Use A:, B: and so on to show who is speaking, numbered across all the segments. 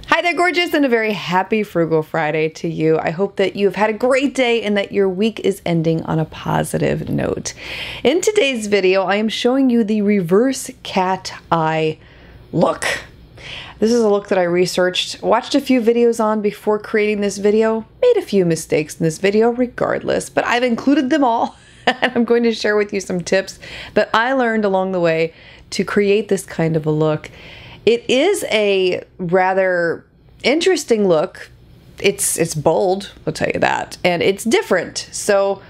A: Hi there, gorgeous, and a very happy Frugal Friday to you. I hope that you've had a great day and that your week is ending on a positive note. In today's video, I am showing you the reverse cat eye look. This is a look that I researched, watched a few videos on before creating this video, made a few mistakes in this video regardless, but I've included them all. And I'm going to share with you some tips that I learned along the way to create this kind of a look. It is a rather interesting look. It's bold, I'll tell you that, and it's different. So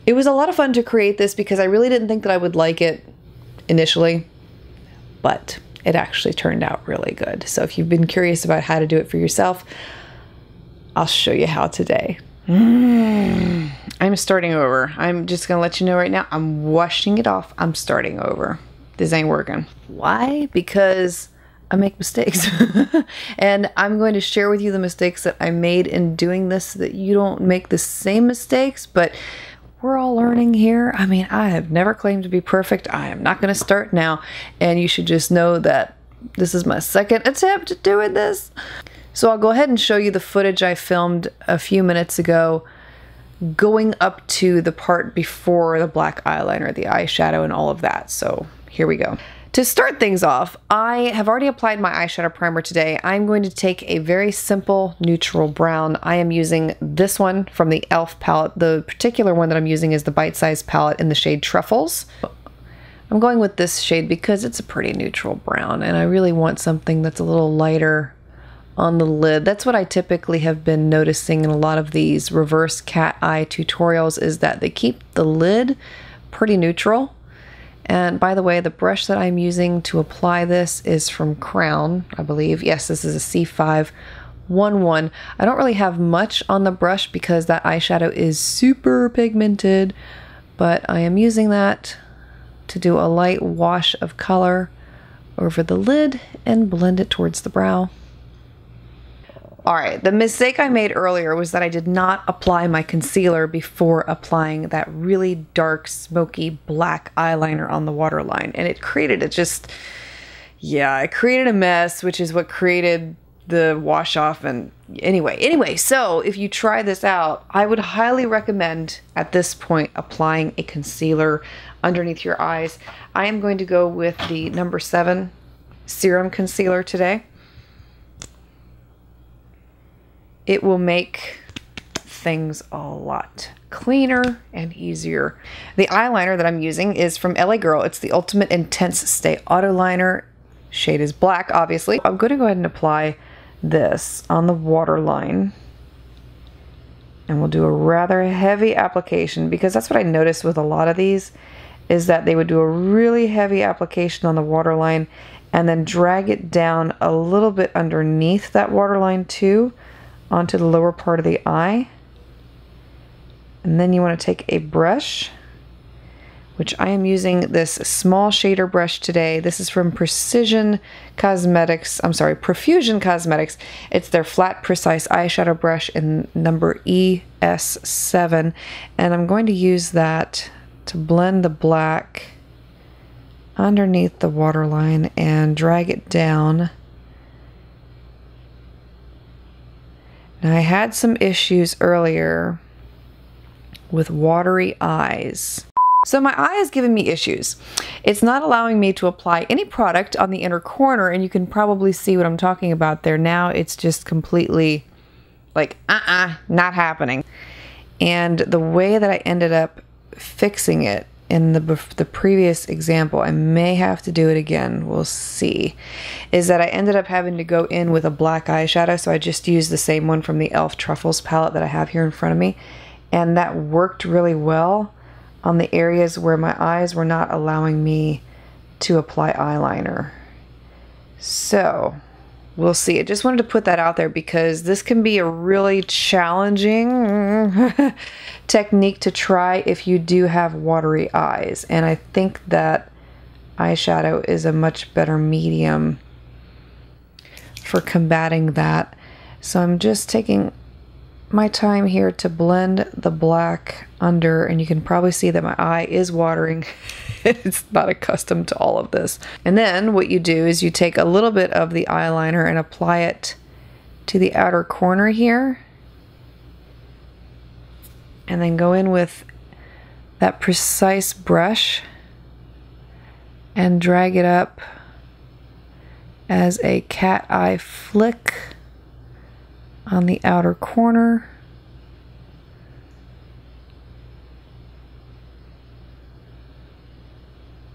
A: it was a lot of fun to create this because I really didn't think that I would like it initially, but it actually turned out really good. So if you've been curious about how to do it for yourself, I'll show you how today. I'm starting over. I'm just gonna let you know right now, I'm washing it off. I'm starting over. This ain't working. Why? Because I make mistakes. And I'm going to share with you the mistakes that I made in doing this so that you don't make the same mistakes, but we're all learning here. I mean, I have never claimed to be perfect. I am not going to start now. And you should just know that this is my second attempt at doing this. So I'll go ahead and show you the footage I filmed a few minutes ago going up to the part before the black eyeliner, the eyeshadow, and all of that. So here we go. To start things off, I have already applied my eyeshadow primer today. I'm going to take a very simple neutral brown. I am using this one from the e.l.f. palette. The particular one that I'm using is the Bite Size palette in the shade Truffles. I'm going with this shade because it's a pretty neutral brown, and I really want something that's a little lighter on the lid. That's what I typically have been noticing in a lot of these reverse cat eye tutorials, is that they keep the lid pretty neutral. And by the way, the brush that I'm using to apply this is from Crown, I believe. Yes, this is a C511. I don't really have much on the brush because that eyeshadow is super pigmented, but I am using that to do a light wash of color over the lid and blend it towards the brow. All right, the mistake I made earlier was that I did not apply my concealer before applying that really dark, smoky black eyeliner on the waterline. And it created it created a mess, which is what created the wash off. And anyway, so if you try this out, I would highly recommend at this point applying a concealer underneath your eyes. I am going to go with the number 7 serum concealer today. It will make things a lot cleaner and easier. The eyeliner that I'm using is from LA Girl. It's the Ultimate Intense Stay Auto Liner. Shade is black, obviously. I'm going to go ahead and apply this on the waterline. And we'll do a rather heavy application because that's what I noticed with a lot of these, is that they would do a really heavy application on the waterline and then drag it down a little bit underneath that waterline too, onto the lower part of the eye. And then you want to take a brush, which I am using this small shader brush today. This is from Profusion Cosmetics. It's their flat, precise eyeshadow brush in number ES7. And I'm going to use that to blend the black underneath the waterline and drag it down. Now, I had some issues earlier with watery eyes. So my eye is giving me issues. It's not allowing me to apply any product on the inner corner, and you can probably see what I'm talking about there. Now it's just completely like, not happening. And the way that I ended up fixing it in the previous example, I may have to do it again, we'll see, is that I ended up having to go in with a black eyeshadow. So I just used the same one from the e.l.f. Truffles palette that I have here in front of me, and that worked really well on the areas where my eyes were not allowing me to apply eyeliner. So we'll see. I just wanted to put that out there because this can be a really challenging technique to try if you do have watery eyes. And I think that eyeshadow is a much better medium for combating that. So I'm just taking my time here to blend the black under, and you can probably see that my eye is watering. It's not accustomed to all of this. And then what you do is you take a little bit of the eyeliner and apply it to the outer corner here, and then go in with that precise brush and drag it up as a cat eye flick on the outer corner.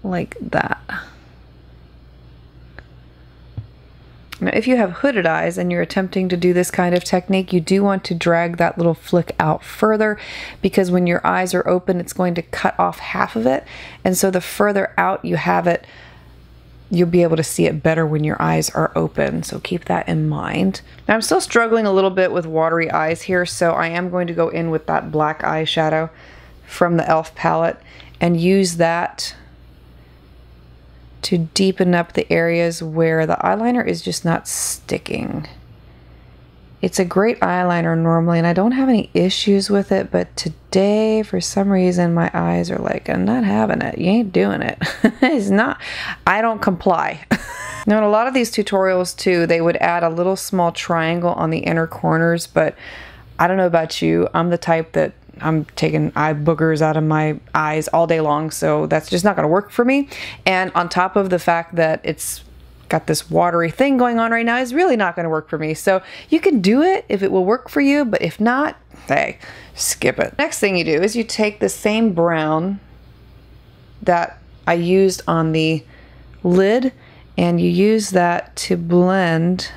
A: Like that. Now, if you have hooded eyes and you're attempting to do this kind of technique, you do want to drag that little flick out further, because when your eyes are open, it's going to cut off half of it. And so the further out you have it, you'll be able to see it better when your eyes are open. So keep that in mind. Now, I'm still struggling a little bit with watery eyes here, so I am going to go in with that black eyeshadow from the e.l.f. palette and use that to deepen up the areas where the eyeliner is just not sticking. It's a great eyeliner normally, and I don't have any issues with it, but today, for some reason, my eyes are like, I'm not having it. You ain't doing it. It's not. I don't comply. Now, in a lot of these tutorials, too, they would add a little small triangle on the inner corners, but I don't know about you. I'm the type that I'm taking eye boogers out of my eyes all day long, so that's just not going to work for me. And on top of the fact that it's got this watery thing going on right now, is really not going to work for me. So you can do it if it will work for you, but if not, hey, skip it. Next thing you do is you take the same brown that I used on the lid, and you use that to blend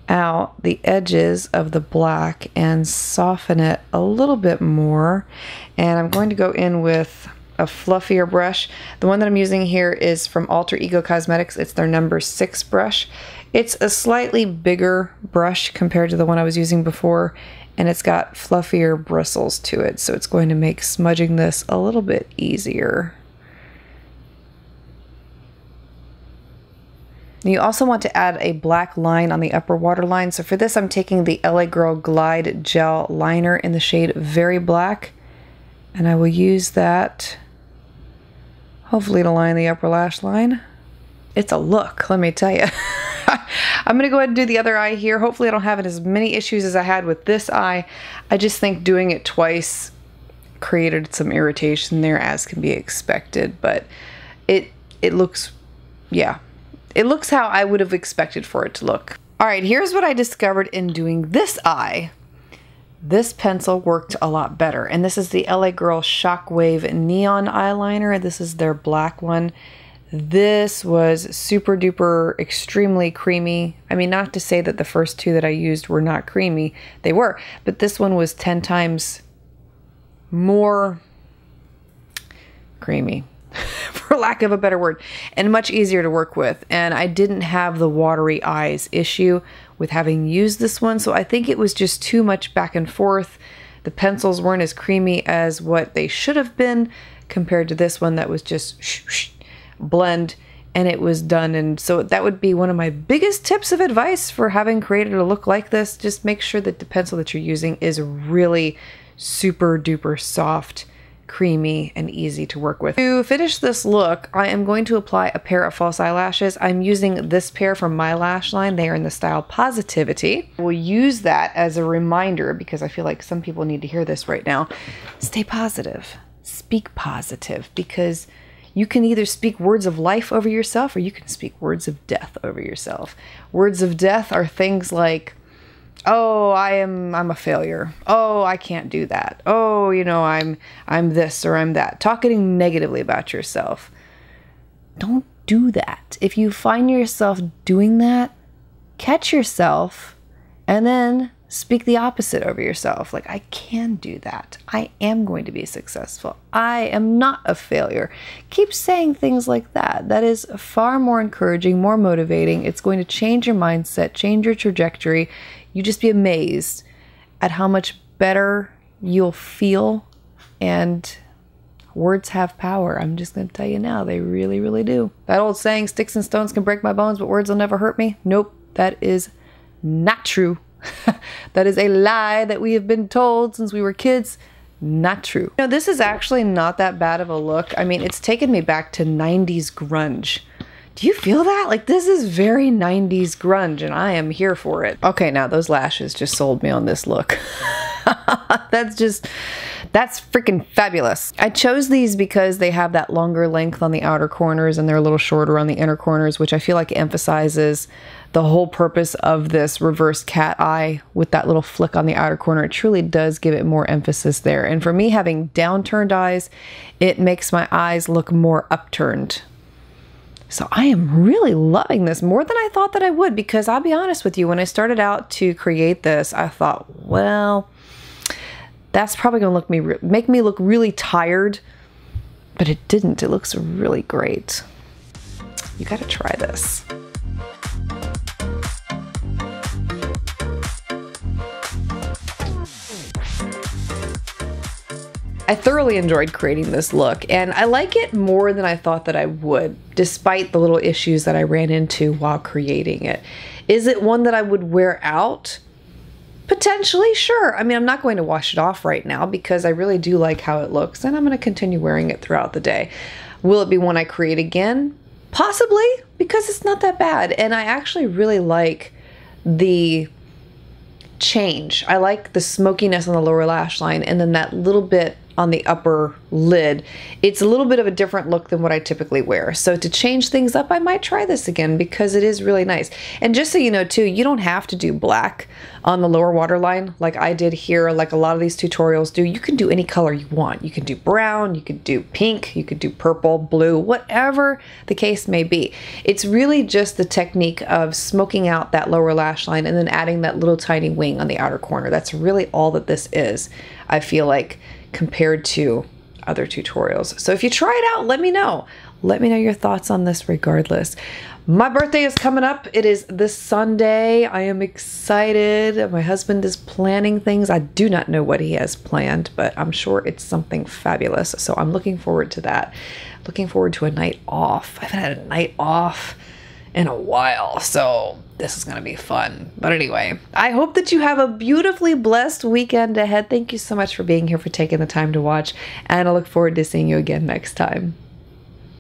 A: out the edges of the black and soften it a little bit more. And I'm going to go in with a fluffier brush. The one that I'm using here is from Alter Ego Cosmetics. It's their number 6 brush. It's a slightly bigger brush compared to the one I was using before, and it's got fluffier bristles to it, so it's going to make smudging this a little bit easier. You also want to add a black line on the upper waterline. So for this, I'm taking the LA Girl Glide Gel Liner in the shade Very Black, and I will use that hopefully to line the upper lash line. It's a look, let me tell you. I'm going to go ahead and do the other eye here. Hopefully I don't have as many issues as I had with this eye. I just think doing it twice created some irritation there, as can be expected, but it looks, yeah. It looks how I would have expected for it to look. All right, here's what I discovered in doing this eye. This pencil worked a lot better, and this is the LA Girl Shockwave Neon Eyeliner. This is their black one. This was super duper extremely creamy. I mean, not to say that the first two that I used were not creamy. They were, but this one was 10 times more creamy, for lack of a better word, and much easier to work with. And I didn't have the watery eyes issue with having used this one, so I think it was just too much back and forth. The pencils weren't as creamy as what they should have been compared to this one that was just blend and it was done. And so that would be one of my biggest tips of advice for having created a look like this. Just make sure that the pencil that you're using is really super duper soft, creamy, and easy to work with. To finish this look, I am going to apply a pair of false eyelashes. I'm using this pair from my lash line. They are in the style Positivity. We'll use that as a reminder, because I feel like some people need to hear this right now. Stay positive. Speak positive, because you can either speak words of life over yourself or you can speak words of death over yourself. Words of death are things like, oh, I'm a failure. Oh, I can't do that. Oh, you know, I'm this or I'm that. Talking negatively about yourself. Don't do that. If you find yourself doing that, catch yourself and then speak the opposite over yourself. Like, I can do that. I am going to be successful. I am not a failure. Keep saying things like that. That is far more encouraging, more motivating. It's going to change your mindset, change your trajectory. You just be amazed at how much better you'll feel. And words have power. I'm just going to tell you now, they really, really do. That old saying, sticks and stones can break my bones, but words will never hurt me. Nope, that is not true. That is a lie that we have been told since we were kids. Not true. No, this is actually not that bad of a look. I mean, it's taken me back to 90s grunge. Do you feel that? Like, this is very 90s grunge, and I am here for it. Okay, now those lashes just sold me on this look. That's freaking fabulous. I chose these because they have that longer length on the outer corners and they're a little shorter on the inner corners, which I feel like emphasizes the whole purpose of this reverse cat eye with that little flick on the outer corner. It truly does give it more emphasis there. And for me, having downturned eyes, it makes my eyes look more upturned. So I am really loving this more than I thought that I would, because I'll be honest with you, when I started out to create this, I thought, well, that's probably gonna make me look really tired, but it didn't. It looks really great. You gotta try this. I thoroughly enjoyed creating this look, and I like it more than I thought that I would, despite the little issues that I ran into while creating it. Is it one that I would wear out? Potentially, sure. I mean, I'm not going to wash it off right now because I really do like how it looks, and I'm going to continue wearing it throughout the day. Will it be one I create again? Possibly, because it's not that bad, and I actually really like the change. I like the smokiness on the lower lash line, and then that little bit on the upper lid. It's a little bit of a different look than what I typically wear. So to change things up, I might try this again because it is really nice. And just so you know too, you don't have to do black on the lower waterline like I did here, like a lot of these tutorials do. You can do any color you want. You can do brown, you could do pink, you could do purple, blue, whatever the case may be. It's really just the technique of smoking out that lower lash line and then adding that little tiny wing on the outer corner. That's really all that this is, I feel like, compared to other tutorials. So if you try it out, let me know. Let me know your thoughts on this regardless. My birthday is coming up. It is this Sunday. I am excited. My husband is planning things. I do not know what he has planned, but I'm sure it's something fabulous. So I'm looking forward to that. Looking forward to a night off. I haven't had a night off in a while, so this is going to be fun. But anyway, I hope that you have a beautifully blessed weekend ahead. Thank you so much for being here, for taking the time to watch, and I look forward to seeing you again next time.